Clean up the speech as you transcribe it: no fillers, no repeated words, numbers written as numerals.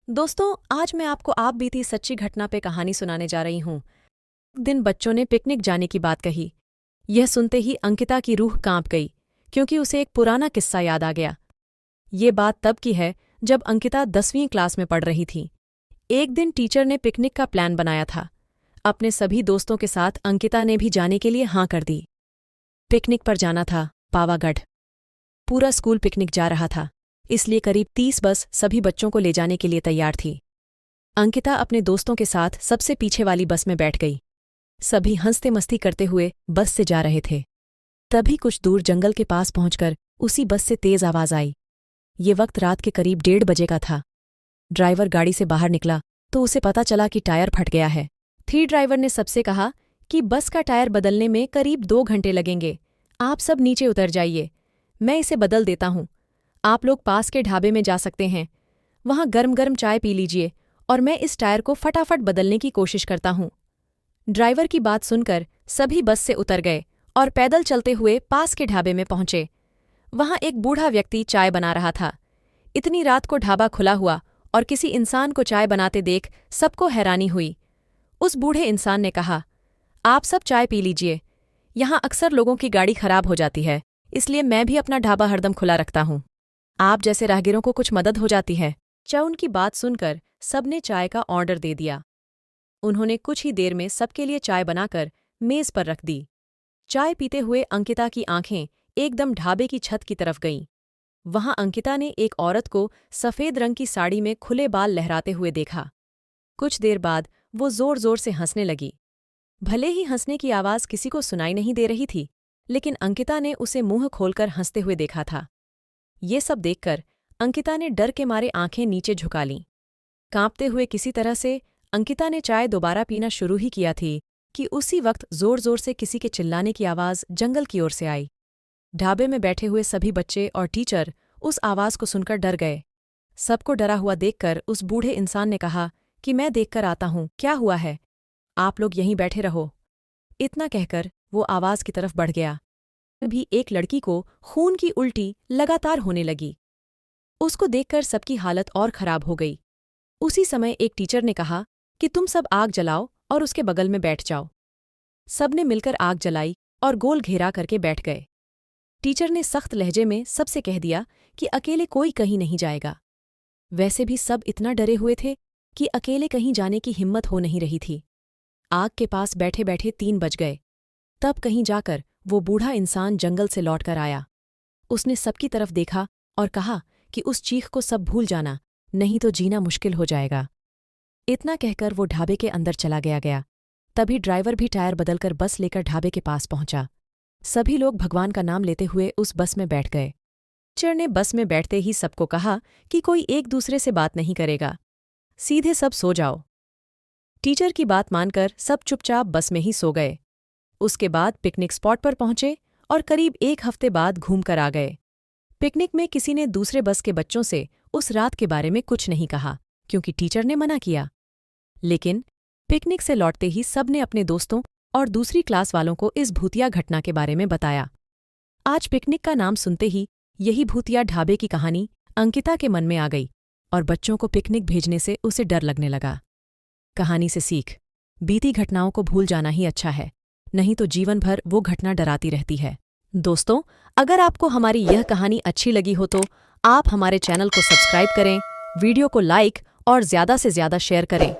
दोस्तों, आज मैं आपको आप बीती सच्ची घटना पे कहानी सुनाने जा रही हूँ। एक दिन बच्चों ने पिकनिक जाने की बात कही। यह सुनते ही अंकिता की रूह कांप गई, क्योंकि उसे एक पुराना किस्सा याद आ गया। ये बात तब की है जब अंकिता 10वीं क्लास में पढ़ रही थी। एक दिन टीचर ने पिकनिक का प्लान बनाया था। अपने सभी दोस्तों के साथ अंकिता ने भी जाने के लिए हाँ कर दी। पिकनिक पर जाना था पावागढ़। पूरा स्कूल पिकनिक जा रहा था, इसलिए करीब 30 बस सभी बच्चों को ले जाने के लिए तैयार थी। अंकिता अपने दोस्तों के साथ सबसे पीछे वाली बस में बैठ गई। सभी हंसते मस्ती करते हुए बस से जा रहे थे। तभी कुछ दूर जंगल के पास पहुंचकर उसी बस से तेज आवाज आई। ये वक्त रात के करीब 1:30 बजे का था। ड्राइवर गाड़ी से बाहर निकला तो उसे पता चला कि टायर फट गया है। थी ड्राइवर ने सबसे कहा कि बस का टायर बदलने में करीब 2 घंटे लगेंगे। आप सब नीचे उतर जाइए, मैं इसे बदल देता हूं। आप लोग पास के ढाबे में जा सकते हैं, वहां गर्म गर्म चाय पी लीजिए और मैं इस टायर को फटाफट बदलने की कोशिश करता हूं। ड्राइवर की बात सुनकर सभी बस से उतर गए और पैदल चलते हुए पास के ढाबे में पहुंचे। वहां एक बूढ़ा व्यक्ति चाय बना रहा था। इतनी रात को ढाबा खुला हुआ और किसी इंसान को चाय बनाते देख सबको हैरानी हुई। उस बूढ़े इंसान ने कहा, आप सब चाय पी लीजिए, यहां अक्सर लोगों की गाड़ी खराब हो जाती है, इसलिए मैं भी अपना ढाबा हरदम खुला रखता हूं। आप जैसे राहगीरों को कुछ मदद हो जाती है। चाउन की बात सुनकर सबने चाय का ऑर्डर दे दिया। उन्होंने कुछ ही देर में सबके लिए चाय बनाकर मेज पर रख दी। चाय पीते हुए अंकिता की आंखें एकदम ढाबे की छत की तरफ गईं। वहां अंकिता ने एक औरत को सफेद रंग की साड़ी में खुले बाल लहराते हुए देखा। कुछ देर बाद वो जोर जोर से हंसने लगी। भले ही हंसने की आवाज किसी को सुनाई नहीं दे रही थी, लेकिन अंकिता ने उसे मुंह खोलकर हंसते हुए देखा था। ये सब देखकर अंकिता ने डर के मारे आंखें नीचे झुका लीं। कांपते हुए किसी तरह से अंकिता ने चाय दोबारा पीना शुरू ही किया थी कि उसी वक्त जोर जोर से किसी के चिल्लाने की आवाज जंगल की ओर से आई। ढाबे में बैठे हुए सभी बच्चे और टीचर उस आवाज को सुनकर डर गए। सबको डरा हुआ देखकर उस बूढ़े इंसान ने कहा कि मैं देखकर आता हूं क्या हुआ है, आप लोग यहीं बैठे रहो। इतना कहकर वो आवाज की तरफ बढ़ गया। भी एक लड़की को खून की उल्टी लगातार होने लगी। उसको देखकर सबकी हालत और खराब हो गई। उसी समय एक टीचर ने कहा कि तुम सब आग जलाओ और उसके बगल में बैठ जाओ। सबने मिलकर आग जलाई और गोल घेरा करके बैठ गए। टीचर ने सख्त लहजे में सबसे कह दिया कि अकेले कोई कहीं नहीं जाएगा। वैसे भी सब इतना डरे हुए थे कि अकेले कहीं जाने की हिम्मत हो नहीं रही थी। आग के पास बैठे बैठे 3 बज गए। तब कहीं जाकर वो बूढ़ा इंसान जंगल से लौटकर आया। उसने सबकी तरफ देखा और कहा कि उस चीख को सब भूल जाना, नहीं तो जीना मुश्किल हो जाएगा। इतना कहकर वो ढाबे के अंदर चला गया। तभी ड्राइवर भी टायर बदलकर बस लेकर ढाबे के पास पहुंचा। सभी लोग भगवान का नाम लेते हुए उस बस में बैठ गए। टीचर ने बस में बैठते ही सबको कहा कि कोई एक दूसरे से बात नहीं करेगा, सीधे सब सो जाओ। टीचर की बात मानकर सब चुपचाप बस में ही सो गए। उसके बाद पिकनिक स्पॉट पर पहुंचे और करीब 1 हफ्ते बाद घूमकर आ गए। पिकनिक में किसी ने दूसरे बस के बच्चों से उस रात के बारे में कुछ नहीं कहा, क्योंकि टीचर ने मना किया। लेकिन पिकनिक से लौटते ही सबने अपने दोस्तों और दूसरी क्लास वालों को इस भूतिया घटना के बारे में बताया। आज पिकनिक का नाम सुनते ही यही भूतिया ढाबे की कहानी अंकिता के मन में आ गई और बच्चों को पिकनिक भेजने से उसे डर लगने लगा। कहानी से सीख, बीती घटनाओं को भूल जाना ही अच्छा है, नहीं तो जीवन भर वो घटना डराती रहती है। दोस्तों, अगर आपको हमारी यह कहानी अच्छी लगी हो तो आप हमारे चैनल को सब्सक्राइब करें, वीडियो को लाइक और ज़्यादा से ज़्यादा शेयर करें।